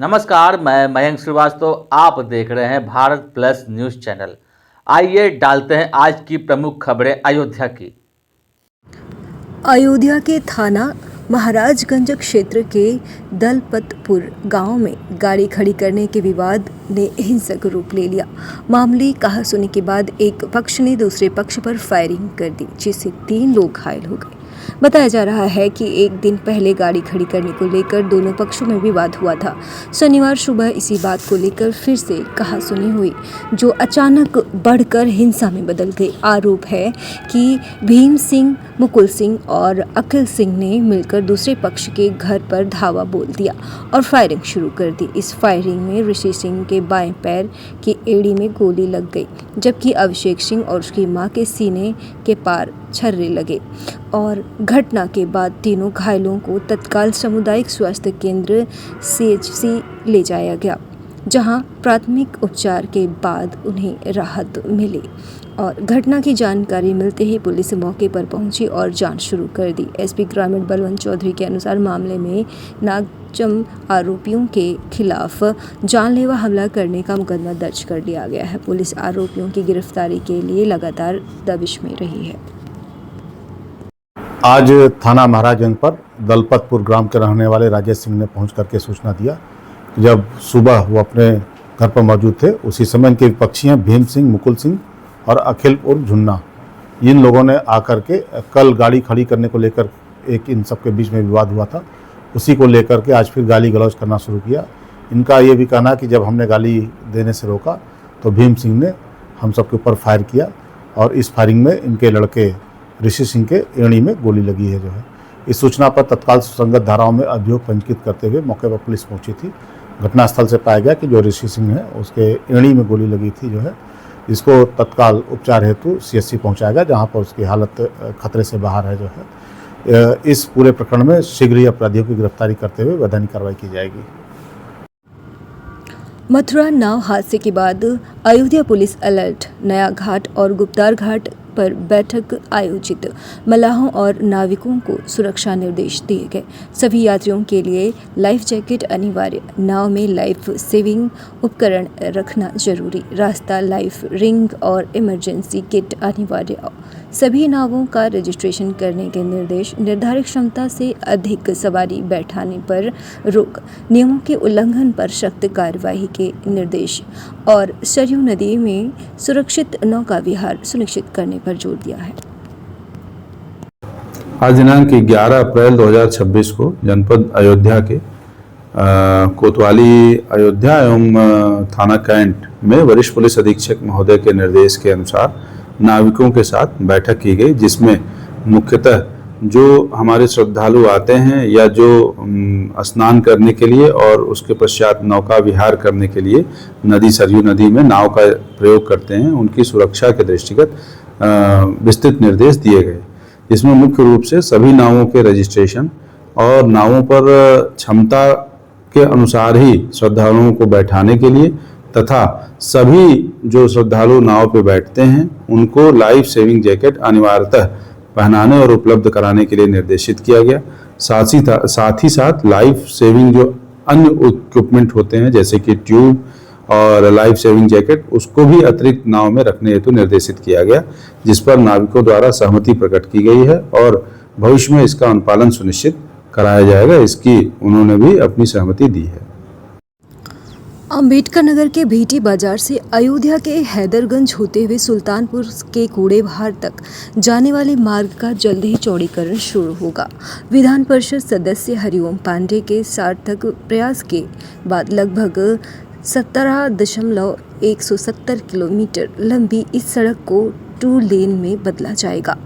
नमस्कार, मैं मयंक श्रीवास्तव। आप देख रहे हैं भारत प्लस न्यूज़ चैनल। आइए डालते हैं आज की प्रमुख खबरें अयोध्या की। अयोध्या के थाना महाराजगंज क्षेत्र के दलपतपुर गांव में गाड़ी खड़ी करने के विवाद ने हिंसक रूप ले लिया। मामूली कहासुनी के बाद एक पक्ष ने दूसरे पक्ष पर फायरिंग कर दी, जिससे 3 लोग घायल हो गए। बताया जा रहा है कि एक दिन पहले गाड़ी खड़ी करने को लेकर दोनों पक्षों में विवाद हुआ था। शनिवार सुबह इसी बात को लेकर फिर से कहासुनी हुई, जो अचानक बढ़कर हिंसा में बदल गई। आरोप है कि भीम सिंह, मुकुल सिंह और अखिल सिंह ने मिलकर दूसरे पक्ष के घर पर धावा बोल दिया और फायरिंग शुरू कर दी। इस फायरिंग में ऋषि सिंह के बाएं पैर की एड़ी में गोली लग गई, जबकि अभिषेक सिंह और उसकी मां के सीने के पार छर्रे लगे। और घटना के बाद तीनों घायलों को तत्काल सामुदायिक स्वास्थ्य केंद्र CHC ले जाया गया, जहां प्राथमिक उपचार के बाद उन्हें राहत मिली। और घटना की जानकारी मिलते ही पुलिस मौके पर पहुंची और जांच शुरू कर दी। SP ग्रामीण बलवंत चौधरी के अनुसार मामले में नागचम आरोपियों के खिलाफ जानलेवा हमला करने का मुकदमा दर्ज कर लिया गया है। पुलिस आरोपियों की गिरफ्तारी के लिए लगातार दबिश में रही है। आज थाना महाराजगंज पर दलपतपुर ग्राम के रहने वाले राजेश सिंह ने पहुंच करके सूचना दिया कि जब सुबह वो अपने घर पर मौजूद थे, उसी समय इनके विपक्षी हैं भीम सिंह, मुकुल सिंह और अखिल उर्फ झुन्ना, इन लोगों ने आकर के कल गाड़ी खड़ी करने को लेकर एक इन सब के बीच में विवाद हुआ था, उसी को लेकर के आज फिर गाली गलौज करना शुरू किया। इनका ये भी कहना कि जब हमने गाली देने से रोका तो भीम सिंह ने हम सब के ऊपर फायर किया और इस फायरिंग में इनके लड़के ऋषि सिंह के एड़ी में गोली लगी है। इस सूचना पर तत्काल सुसंगत धाराओं में अभियोग पंजीकृत करते हुए मौके पर पुलिस पहुंची थी। घटनास्थल से पाया गया कि जो ऋषि सिंह है उसके एड़ी में गोली लगी थी, इसको तत्काल उपचार हेतु CHC पहुंचाया गया, जहां पर उसकी हालत खतरे से बाहर है। इस पूरे प्रकरण में शीघ्र ही अपराधियों की गिरफ्तारी करते हुए वैधानिक कार्रवाई की जाएगी। मथुरा नाव हादसे के बाद अयोध्या पुलिस अलर्ट। नया घाट और गुप्तार घाट पर बैठक आयोजित। मलाहों और नाविकों को सुरक्षा निर्देश दिए गए। सभी यात्रियों के लिए लाइफ जैकेट अनिवार्य। नाव में लाइफ सेविंग उपकरण रखना जरूरी। रास्ता, लाइफ रिंग और इमरजेंसी किट अनिवार्य। सभी नावों का रजिस्ट्रेशन करने के निर्देश। निर्धारित क्षमता से अधिक सवारी बैठाने पर रोक। नियमों के उल्लंघन पर सख्त कार्यवाही के निर्देश। और सरयू नदी में सुरक्षित नौका विहार सुनिश्चित करने पर जोर दिया है। आज दिनांक 11 अप्रैल 2026 को जनपद अयोध्या के कोतवाली अयोध्या एवं थाना कैंट में वरिष्ठ पुलिस अधीक्षक महोदय के निर्देश के अनुसार नाविकों के साथ बैठक की गई, जिसमें मुख्यतः जो हमारे श्रद्धालु आते हैं या जो स्नान करने के लिए और उसके पश्चात नौका विहार करने के लिए नदी सरयू नदी में नाव का प्रयोग करते हैं, उनकी सुरक्षा के दृष्टिगत विस्तृत निर्देश दिए गए। इसमें मुख्य रूप से सभी नावों के रजिस्ट्रेशन और नावों पर क्षमता के अनुसार ही श्रद्धालुओं को बैठाने के लिए तथा सभी जो श्रद्धालु नाव पे बैठते हैं उनको लाइफ सेविंग जैकेट अनिवार्यतः पहनाने और उपलब्ध कराने के लिए निर्देशित किया गया। साथ ही साथ लाइफ सेविंग जो अन्य इक्विपमेंट होते हैं जैसे कि ट्यूब और लाइफ सेविंग जैकेट, उसको भी अतिरिक्त नाव में रखने हेतु निर्देशित किया गया, जिस पर नाविकों द्वारा सहमति प्रकट की गई है और भविष्य में इसका अनुपालन सुनिश्चित कराया जाएगा, इसकी उन्होंने भी अपनी सहमति दी है। अंबेडकर नगर के भीटी बाजार से अयोध्या के हैदरगंज होते हुए सुल्तानपुर के कूड़ेभार तक जाने वाले मार्ग का जल्द ही चौड़ीकरण शुरू होगा। विधान परिषद सदस्य हरिओम पांडे के सार्थक प्रयास के बाद लगभग 17.170 किलोमीटर लंबी इस सड़क को 2 लेन में बदला जाएगा।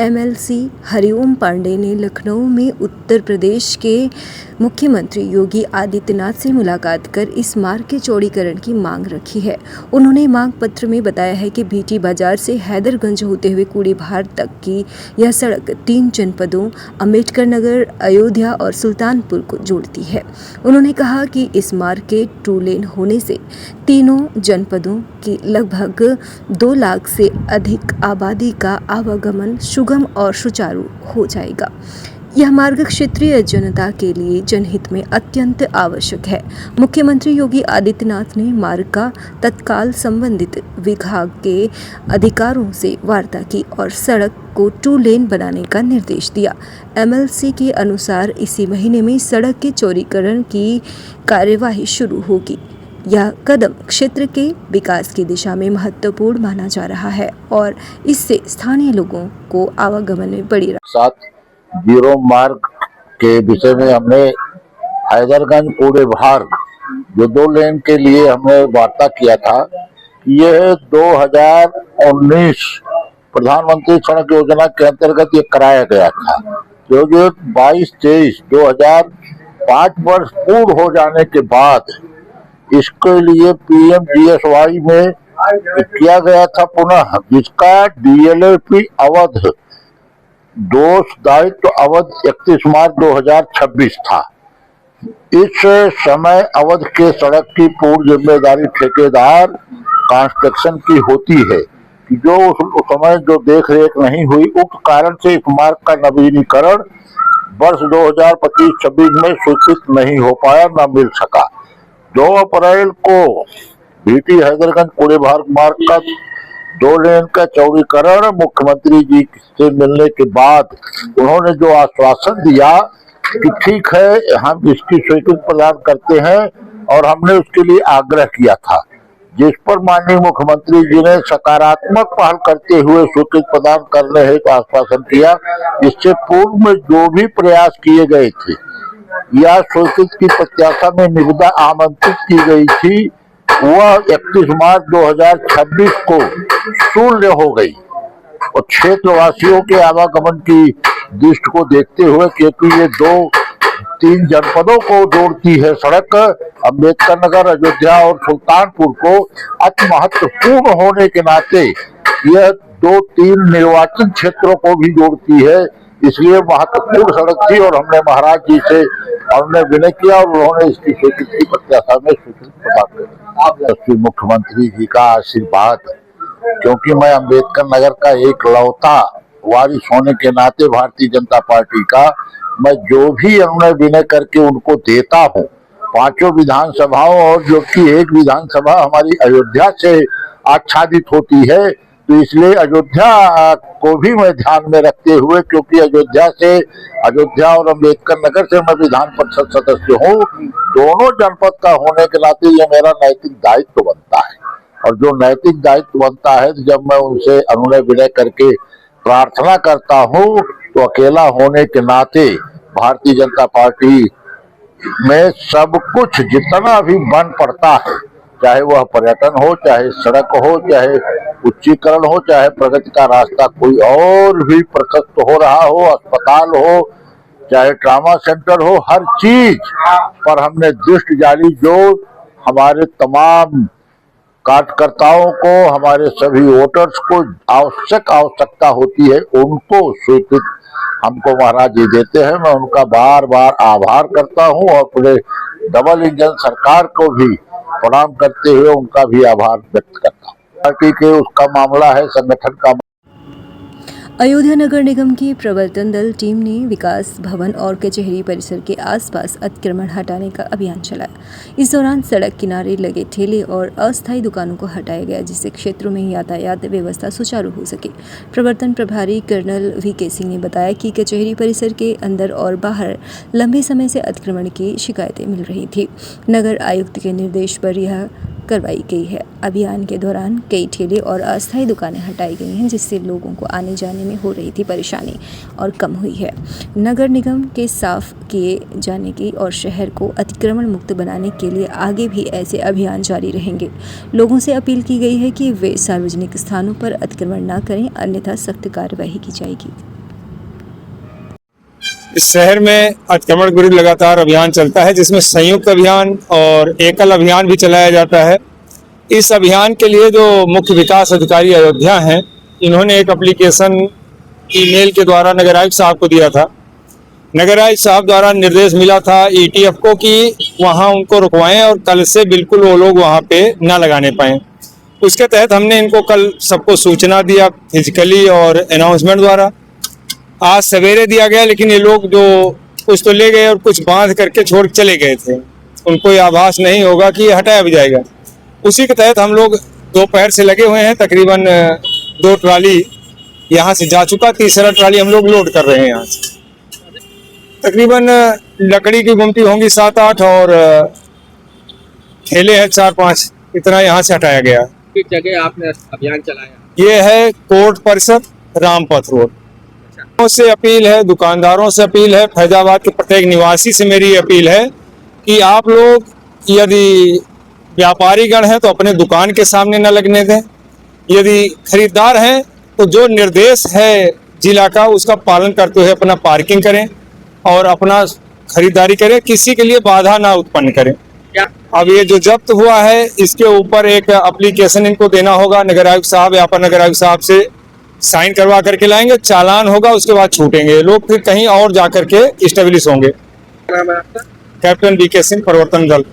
MLC हरिओम पांडे ने लखनऊ में उत्तर प्रदेश के मुख्यमंत्री योगी आदित्यनाथ से मुलाकात कर इस मार्ग के चौड़ीकरण की मांग रखी है। उन्होंने मांग पत्र में बताया है कि भीटी बाजार से हैदरगंज होते हुए कूड़ेभार तक की यह सड़क 3 जनपदों अम्बेडकर नगर, अयोध्या और सुल्तानपुर को जोड़ती है। उन्होंने कहा कि इस मार्ग के 2 लेन होने से तीनों जनपदों की लगभग 2 लाख से अधिक आबादी का आवागमन सुगम और सुचारू हो जाएगा। यह मार्ग क्षेत्रीय जनता के लिए जनहित में अत्यंत आवश्यक है। मुख्यमंत्री योगी आदित्यनाथ ने मार्ग का तत्काल संबंधित विभाग के अधिकारियों से वार्ता की और सड़क को 2 लेन बनाने का निर्देश दिया। एमएलसी के अनुसार इसी महीने में सड़क के चौड़ीकरण की कार्यवाही शुरू होगी। यह कदम क्षेत्र के विकास की दिशा में महत्वपूर्ण माना जा रहा है और इससे स्थानीय लोगों को आवागमन में बड़ी साथ जीरो मार्ग के विषय में हमने हैदरगंज पुणे मार्ग जो 2 लेन के लिए हमने वार्ता किया था। यह 2019 प्रधानमंत्री सड़क योजना के अंतर्गत ये कराया गया था। जो 22-23 2005 वर्ष पूर्ण हो जाने के बाद इसके लिए PMGSY में किया गया था पुनः, जिसका DLAP अवध दोष दायित्व अवध 31 मार्च 2026 था। इस समय अवध के सड़क की पूर्ण जिम्मेदारी ठेकेदार कंस्ट्रक्शन की होती है, जो उस समय जो देख रेख नहीं हुई, उक्त कारण से इस मार्ग का नवीनीकरण वर्ष 2025-26 में स्वीकृत नहीं हो पाया, न मिल सका। 2 अप्रैल को BT हैदरगंज पुणे मार्ग का 2 लेन का चौड़ीकरण मुख्यमंत्री जी से मिलने के बाद उन्होंने जो आश्वासन दिया कि ठीक है हम इसकी स्वीकृति प्रदान करते हैं, और हमने उसके लिए आग्रह किया था, जिस पर माननीय मुख्यमंत्री जी ने सकारात्मक पहल करते हुए स्वीकृति प्रदान करने हेतु आश्वासन किया। इससे पूर्व में जो भी प्रयास किए गए थे या स्वीकृति की प्रत्याशा में निविदा आमंत्रित की गई थी, वह 31 मार्च 2026 को शून्य हो गई। और क्षेत्रवासियों के आवागमन की दृष्टि को देखते हुए, क्योंकि ये 2-3 जनपदों को जोड़ती है सड़क, अम्बेडकर नगर, अयोध्या और सुल्तानपुर को अति महत्वपूर्ण होने के नाते यह 2-3 निर्वाचन क्षेत्रों को भी जोड़ती है, इसलिए महत्वपूर्ण सड़क थी। और हमने महाराज जी से हमने विनय किया और उन्होंने इसकी स्वीकृति की प्रत्याशा में स्वीकृति प्रदान की। श्री मुख्यमंत्री जी का आशीर्वाद, क्योंकि मैं अम्बेडकर नगर का एक लौता वारिस होने के नाते भारतीय जनता पार्टी का, मैं जो भी अनुनय विनय करके उनको देता हूँ 5 विधानसभाओं, और जो कि एक विधानसभा हमारी अयोध्या से आच्छादित होती है, तो इसलिए अयोध्या को भी मैं ध्यान में रखते हुए, क्योंकि अयोध्या और अम्बेडकर नगर से मैं विधान परिषद सदस्य हूँ, दोनों जनपद का होने के नाते ये मेरा नैतिक दायित्व बनता है। और जो नैतिक दायित्व बनता है, जब मैं उनसे अनुनय विनय करके प्रार्थना करता हूँ, तो अकेला होने के नाते भारतीय जनता पार्टी में सब कुछ जितना भी बन पड़ता है, चाहे वह पर्यटन हो, चाहे सड़क हो, चाहे उच्चीकरण हो, चाहे प्रगति का रास्ता कोई और भी प्रशस्त हो रहा हो, अस्पताल हो, चाहे ट्रामा सेंटर हो, हर चीज पर हमने दृष्टि डाली। जो हमारे तमाम कार्यकर्ताओं को, हमारे सभी वोटर्स को आवश्यकता होती है, उनको स्वीकृत हमको महाराज जी देते हैं। मैं उनका बार बार आभार करता हूं और पूरे डबल इंजन सरकार को भी प्रणाम करते हुए उनका भी आभार व्यक्त करता हूं। पार्टी के उसका मामला है, संगठन का। अयोध्या नगर निगम की प्रवर्तन दल टीम ने विकास भवन और कचहरी परिसर के आसपास अतिक्रमण हटाने का अभियान चलाया। इस दौरान सड़क किनारे लगे ठेले और अस्थायी दुकानों को हटाया गया, जिससे क्षेत्रों में यातायात व्यवस्था सुचारू हो सके। प्रवर्तन प्रभारी कर्नल VK सिंह ने बताया कि कचहरी परिसर के अंदर और बाहर लंबे समय से अतिक्रमण की शिकायतें मिल रही थी। नगर आयुक्त के निर्देश पर यह करवाई गई है। अभियान के दौरान कई ठेले और अस्थायी दुकानें हटाई गई हैं, जिससे लोगों को आने जाने में हो रही थी परेशानी और कम हुई है। नगर निगम के साफ किए जाने की और शहर को अतिक्रमण मुक्त बनाने के लिए आगे भी ऐसे अभियान जारी रहेंगे। लोगों से अपील की गई है कि वे सार्वजनिक स्थानों पर अतिक्रमण न करें, अन्यथा सख्त कार्यवाही की जाएगी। इस शहर में अतिक्रमण विरुद्ध लगातार अभियान चलता है, जिसमें संयुक्त अभियान और एकल अभियान भी चलाया जाता है। इस अभियान के लिए जो मुख्य विकास अधिकारी अयोध्या हैं, इन्होंने एक एप्लीकेशन ईमेल के द्वारा नगर आयुक्त साहब को दिया था। नगर आयुक्त साहब द्वारा निर्देश मिला था ETF को कि वहां उनको रुकवाएं और कल से बिल्कुल वो लोग वहां पे ना लगाने पाएं। उसके तहत हमने इनको कल सबको सूचना दिया फिजिकली और अनाउंसमेंट द्वारा। आज सवेरे दिया गया, लेकिन ये लोग जो कुछ तो ले गए और कुछ बांध करके छोड़ चले गए थे। उनको ये आभास नहीं होगा कि ये हटाया भी जाएगा। उसी के तहत हम लोग दोपहर से लगे हुए हैं। तकरीबन 2 ट्राली यहाँ से जा चुका, तीसरा ट्राली हम लोग लोड कर रहे हैं यहाँ से। तकरीबन लकड़ी की गुमटी होंगी 7-8 और ठेले हैं 4-5, इतना यहाँ से हटाया गया। किस जगह आपने अभियान चलाया? ये है कोर्ट परिसर, रामपथ रोड। से अपील है, दुकानदारों से अपील है, फैजाबाद के प्रत्येक निवासी से मेरी अपील है कि आप लोग यदि व्यापारीगण हैं तो अपने दुकान के सामने न लगने दें। यदि खरीदार हैं तो जो निर्देश है जिला का उसका पालन करते हुए अपना पार्किंग करें और अपना खरीदारी करें, किसी के लिए बाधा ना उत्पन्न करें। अब ये जो जब्त हुआ है इसके ऊपर एक एप्लीकेशन इनको देना होगा, नगर आयुक्त साहब या अपर नगर आयुक्त साहब से साइन करवा करके लाएंगे, चालान होगा, उसके बाद छूटेंगे लोग, फिर कहीं और जा करके स्टेब्लिश होंगे। नाम है आपका? कैप्टन BK सिंह, प्रवर्तन दल।